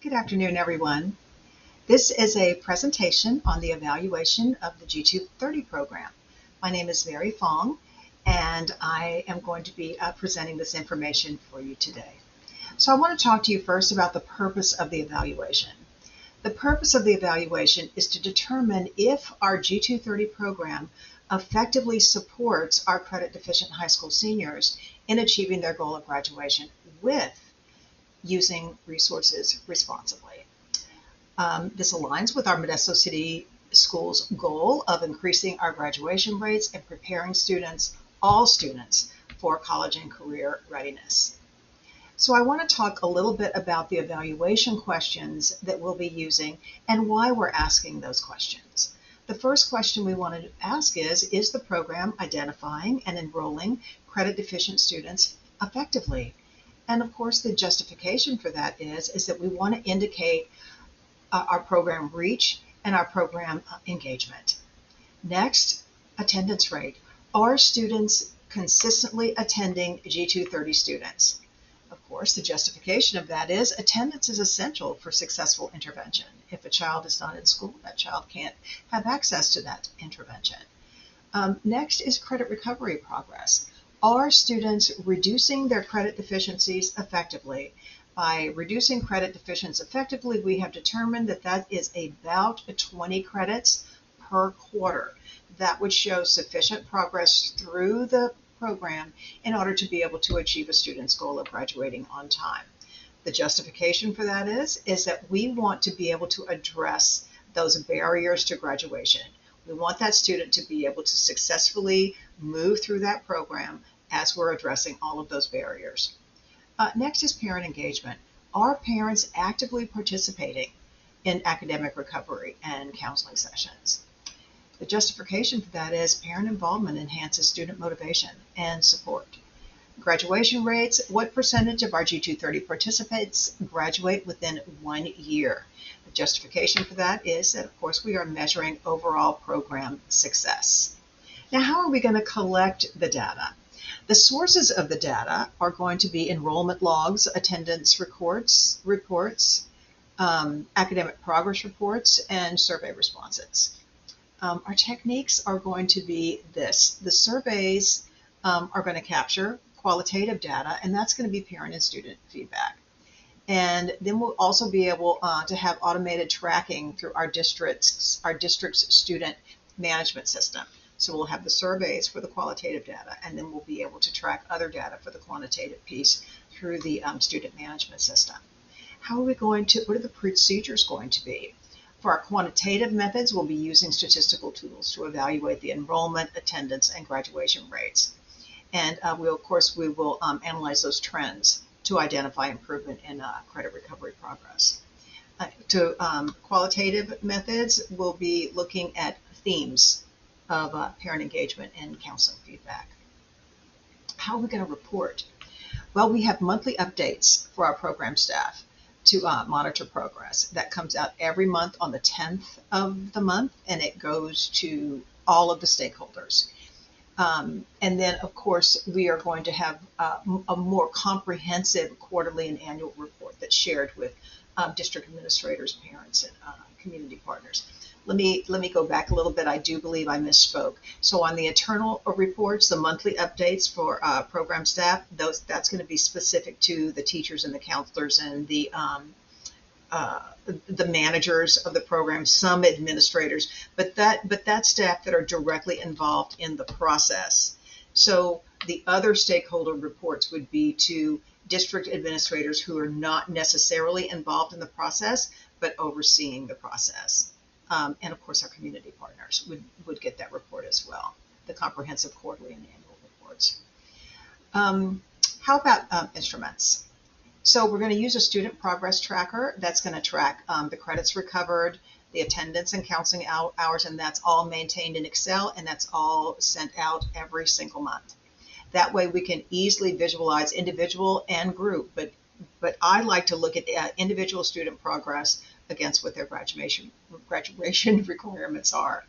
Good afternoon, everyone. This is a presentation on the evaluation of the G230 program. My name is Mary Fong, and I am going to be presenting this information for you today. So I want to talk to you first about the purpose of the evaluation. The purpose of the evaluation is to determine if our G230 program effectively supports our credit-deficient high school seniors in achieving their goal of graduation with using resources responsibly. This aligns with our Modesto City Schools goal of increasing our graduation rates and preparing students, all students, for college and career readiness. So I want to talk a little bit about the evaluation questions that we'll be using and why we're asking those questions. The first question we want to ask is the program identifying and enrolling credit deficient students effectively? And of course, the justification for that is that we want to indicate our program reach and our program engagement. Next, attendance rate. Are students consistently attending G230 students? Of course, the justification of that is attendance is essential for successful intervention. If a child is not in school, that child can't have access to that intervention. Next is credit recovery progress. Are students reducing their credit deficiencies effectively? By reducing credit deficiencies effectively, we have determined that that is about 20 credits per quarter. That would show sufficient progress through the program in order to be able to achieve a student's goal of graduating on time. The justification for that is that we want to be able to address those barriers to graduation. We want that student to be able to successfully move through that program as we're addressing all of those barriers. Next is parent engagement. Are parents actively participating in academic recovery and counseling sessions? The justification for that is parent involvement enhances student motivation and support. Graduation rates. What percentage of our G230 participants graduate within 1 year? The justification for that is that, of course, we are measuring overall program success. Now, how are we going to collect the data? The sources of the data are going to be enrollment logs, attendance reports, academic progress reports, and survey responses. Our techniques are going to be this. The surveys are going to capture qualitative data, and that's going to be parent and student feedback. And then we'll also be able to have automated tracking through our district's student management system. So we'll have the surveys for the qualitative data, and then we'll be able to track other data for the quantitative piece through the student management system. How are we going to, what are the procedures going to be? For our quantitative methods, we'll be using statistical tools to evaluate the enrollment, attendance, and graduation rates. And we will analyze those trends to identify improvement in credit recovery progress. Qualitative methods, we'll be looking at themes of parent engagement and counseling feedback. How are we going to report? Well, we have monthly updates for our program staff to monitor progress. That comes out every month on the 10th of the month, and it goes to all of the stakeholders. And then, of course, we are going to have a more comprehensive quarterly and annual report that's shared with district administrators, parents, and community partners. Let me go back a little bit. I do believe I misspoke. So on the internal reports, the monthly updates for program staff, that's going to be specific to the teachers and the counselors and the managers of the program, some administrators, but that's staff that are directly involved in the process. So the other stakeholder reports would be to district administrators who are not necessarily involved in the process, but overseeing the process. And of course, our community partners would get that report as well, the comprehensive quarterly and annual reports. How about instruments? So we're going to use a student progress tracker that's going to track the credits recovered, the attendance and counseling hours, and that's all maintained in Excel, and that's all sent out every single month. That way we can easily visualize individual and group, but I like to look at individual student progress against what their graduation requirements are.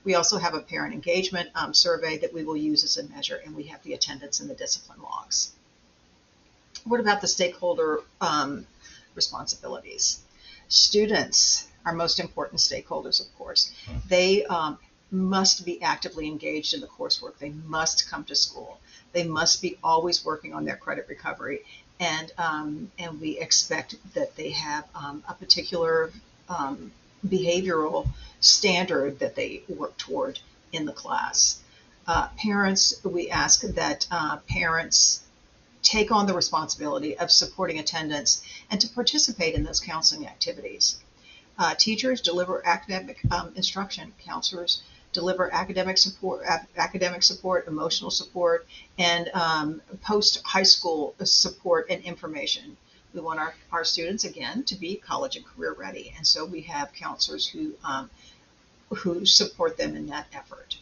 We also have a parent engagement survey that we will use as a measure, and we have the attendance and the discipline logs. What about the stakeholder responsibilities? Students, our most important stakeholders, of course, they must be actively engaged in the coursework. They must come to school. They must be always working on their credit recovery. And we expect that they have a particular behavioral standard that they work toward in the class. Parents, we ask that parents take on the responsibility of supporting attendance and to participate in those counseling activities. Teachers deliver academic instruction. Counselors deliver academic support, emotional support, and post-high school support and information. We want our students, again, to be college and career ready, and so we have counselors who support them in that effort.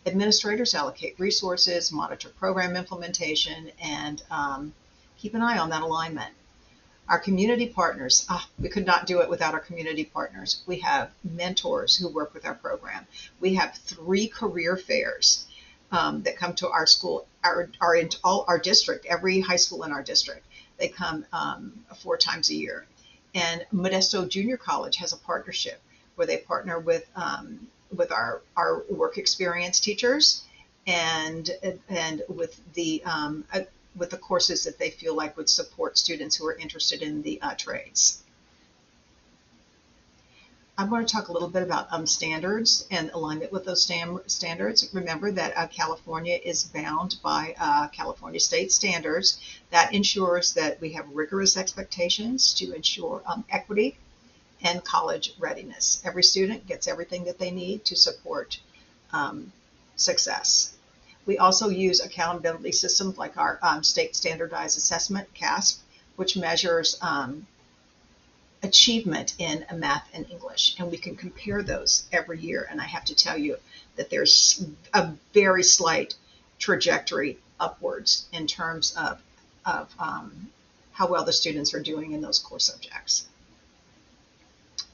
Administrators allocate resources, monitor program implementation, and keep an eye on that alignment. Our community partners, we could not do it without our community partners. We have mentors who work with our program. We have 3 career fairs that come to our school, in all our district, every high school in our district. They come 4 times a year. And Modesto Junior College has a partnership where they partner with our work experience teachers and with the courses that they feel like would support students who are interested in the trades. I'm going to talk a little bit about standards and alignment with those standards. Remember that California is bound by California state standards. That ensures that we have rigorous expectations to ensure equity and college readiness. Every student gets everything that they need to support success. We also use accountability systems like our state standardized assessment, CASP, which measures achievement in math and English. And we can compare those every year. And I have to tell you that there's a very slight trajectory upwards in terms of how well the students are doing in those core subjects.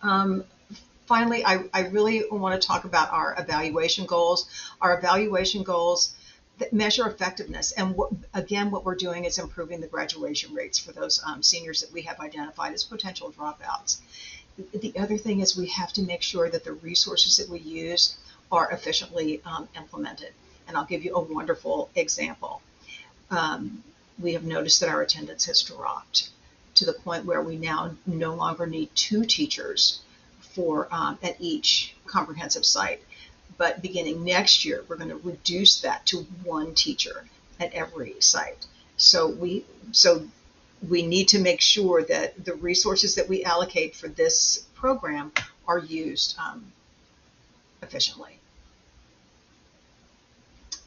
Finally, I really want to talk about our evaluation goals. Our evaluation goals that measure effectiveness. And what we're doing is improving the graduation rates for those seniors that we have identified as potential dropouts. The other thing is we have to make sure that the resources that we use are efficiently implemented. And I'll give you a wonderful example. We have noticed that our attendance has dropped to the point where we now no longer need 2 teachers at each comprehensive site. But beginning next year, we're going to reduce that to 1 teacher at every site. So we need to make sure that the resources that we allocate for this program are used efficiently.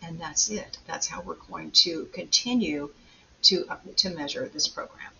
And that's it. That's how we're going to continue to measure this program.